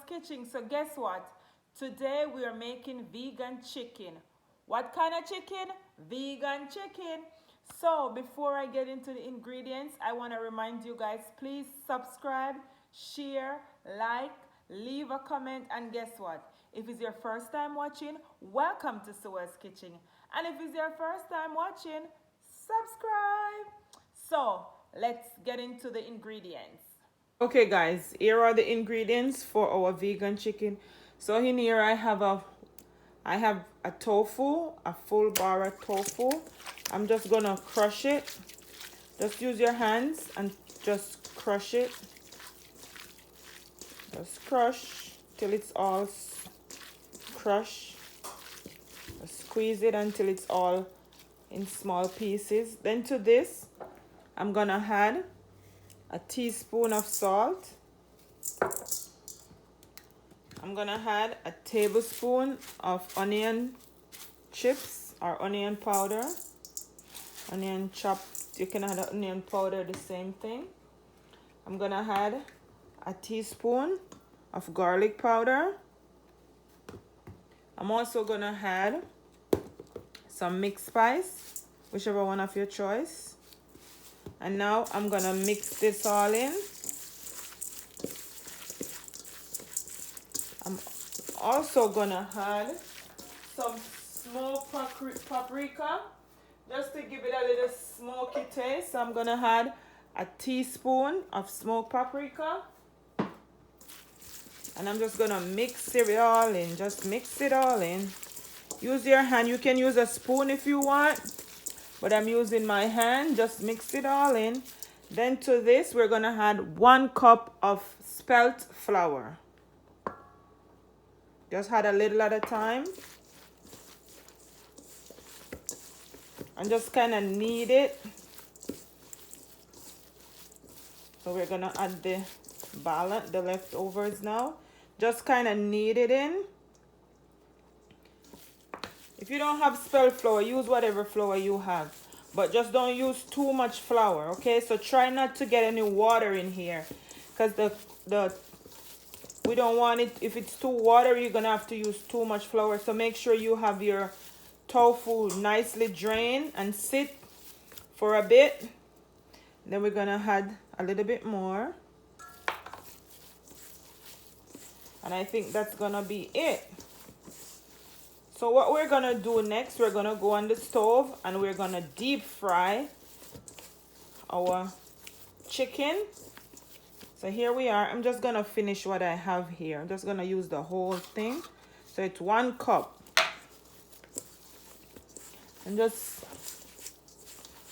Kitchen. So guess what? Today we are making vegan chicken. What kind of chicken? Vegan chicken. So before I get into the ingredients, I want to remind you guys, please subscribe, share, like, leave a comment, and guess what? If it's your first time watching, welcome to Suez Kitchen. And if it's your first time watching, subscribe. So let's get into the ingredients. Okay guys, here are the ingredients for our vegan chicken. So in here I have a tofu, a full bar of tofu. I'm just gonna crush it. Just use your hands and just crush it. Just crush till it's all crushed. Just squeeze it until it's all in small pieces. Then to this, I'm gonna add a teaspoon of salt. I'm gonna add a tablespoon of onion chips or onion powder. Onion chopped, you can add onion powder, the same thing. I'm gonna add a teaspoon of garlic powder. I'm also gonna add some mixed spice, whichever one of your choice. And now I'm gonna mix this all in. I'm also gonna add some smoked paprika just to give it a little smoky taste. So I'm gonna add a teaspoon of smoked paprika, and I'm just gonna mix it all in. Just mix it all in. Use your hand. You can use a spoon if you want, but I'm using my hand. Just mix it all in. Then to this, we're gonna add 1 cup of spelt flour. Just add a little at a time. And just kind of knead it. So we're gonna add the balance, the leftovers now. Just kind of knead it in. If you don't have spelt flour, use whatever flour you have. But just don't use too much flour, okay? So try not to get any water in here. Because we don't want it, if it's too watery, you're gonna have to use too much flour. So make sure you have your tofu nicely drained and sit for a bit. Then we're gonna add a little bit more. And I think that's gonna be it. So what we're gonna do next, we're gonna go on the stove and we're gonna deep fry our chicken. So here we are. I'm just gonna finish what I have here. I'm just gonna use the whole thing. So it's 1 cup. And just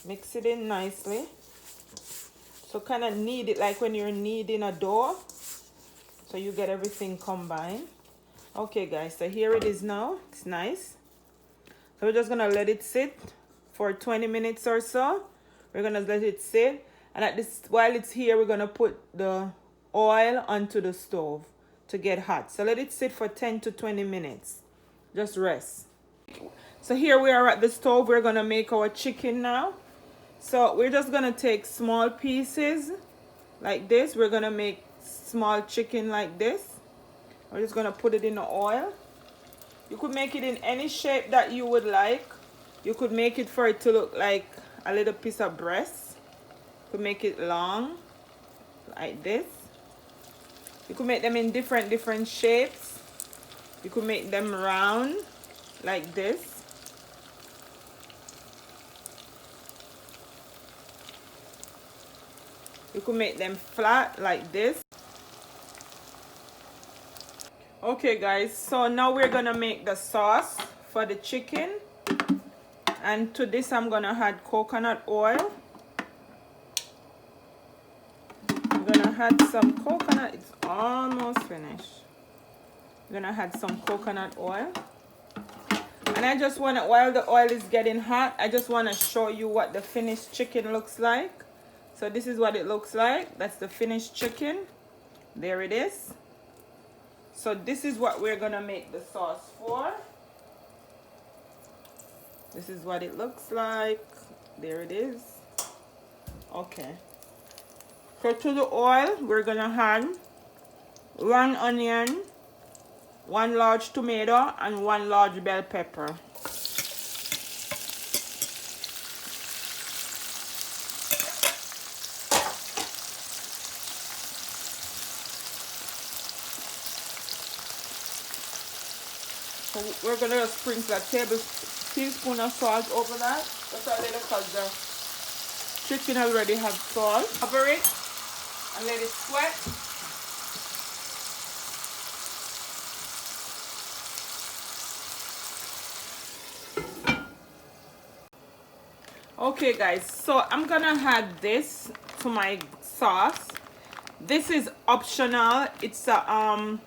mix it in nicely. So kind of knead it like when you're kneading a dough. So you get everything combined. Okay guys, so here it is now. It's nice. So we're just gonna let it sit for 20 minutes or so. We're gonna let it sit. And at this, while it's here, we're gonna put the oil onto the stove to get hot. So let it sit for 10 to 20 minutes. Just rest. So here we are at the stove. We're gonna make our chicken now. So we're just gonna take small pieces like this. We're gonna make small chicken like this. We're just gonna put it in the oil. You could make it in any shape that you would like. You could make it for it to look like a little piece of breast. You could make it long like this. You could make them in different shapes. You could make them round like this. You could make them flat like this. Okay guys, so now we're gonna make the sauce for the chicken. And to this I'm gonna add coconut oil. I'm gonna add some coconut. It's almost finished. I'm gonna add some coconut oil. And I just wanna, while the oil is getting hot, I just wanna show you what the finished chicken looks like. So this is what it looks like. That's the finished chicken. There it is. So this is what we're gonna make the sauce for. This is what it looks like. There it is. Okay. So to the oil, we're gonna add 1 onion, 1 large tomato, and 1 large bell pepper. So we're gonna sprinkle a teaspoon of salt over that. Just a little because the chicken already has salt. Cover it and let it sweat. Okay guys, so I'm gonna add this to my sauce. This is optional. It's a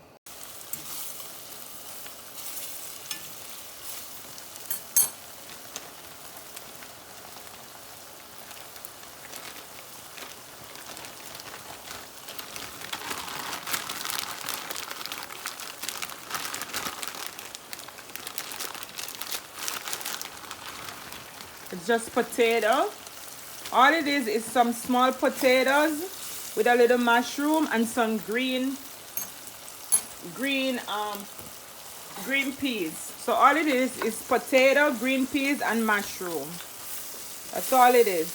it's just potato. All it is some small potatoes with a little mushroom and some green peas. So all it is potato, green peas, and mushroom. That's all it is.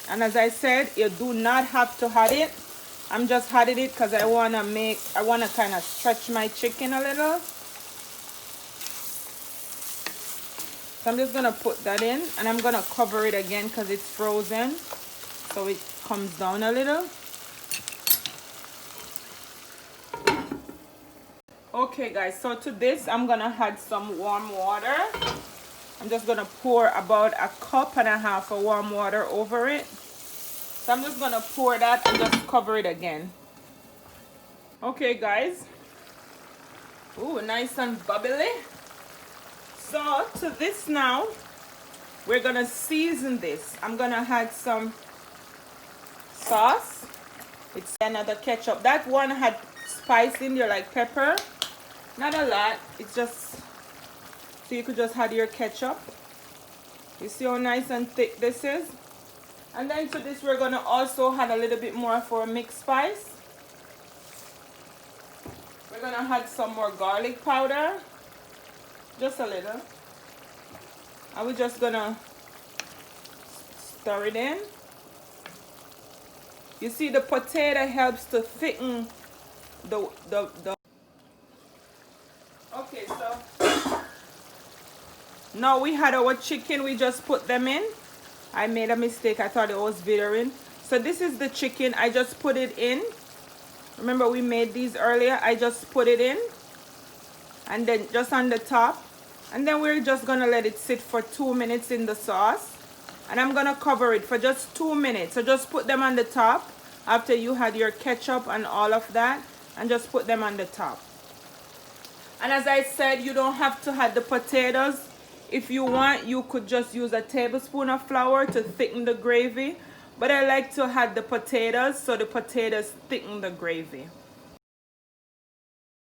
And as I said, you do not have to add it. I'm just adding it because I wanna kind of stretch my chicken a little. So I'm just gonna put that in, and I'm gonna cover it again because it's frozen, so it comes down a little. Okay guys, so to this I'm gonna add some warm water. I'm just gonna pour about 1.5 cups of warm water over it. So I'm just gonna pour that and just cover it again. Okay guys. Ooh, nice and bubbly. So to this now, we're gonna season this. I'm gonna add some sauce. It's another ketchup. That one had spice in there, like pepper. Not a lot. It's just so you could just add your ketchup. You see how nice and thick this is? And then to this we're gonna also add a little bit more for a mixed spice. We're gonna add some more garlic powder. Just a little. And we're just gonna stir it in. You see, the potato helps to thicken the okay, so now we had our chicken. We just put them in. I made a mistake. I thought it was videoing. So this is the chicken. I just put it in. Remember we made these earlier. I just put it in, and then just on the top. And then we're just gonna let it sit for 2 minutes in the sauce. And I'm gonna cover it for just 2 minutes. So just put them on the top after you had your ketchup and all of that, and just put them on the top. And as I said, you don't have to add the potatoes. If you want, you could just use a tablespoon of flour to thicken the gravy. But I like to add the potatoes, so the potatoes thicken the gravy.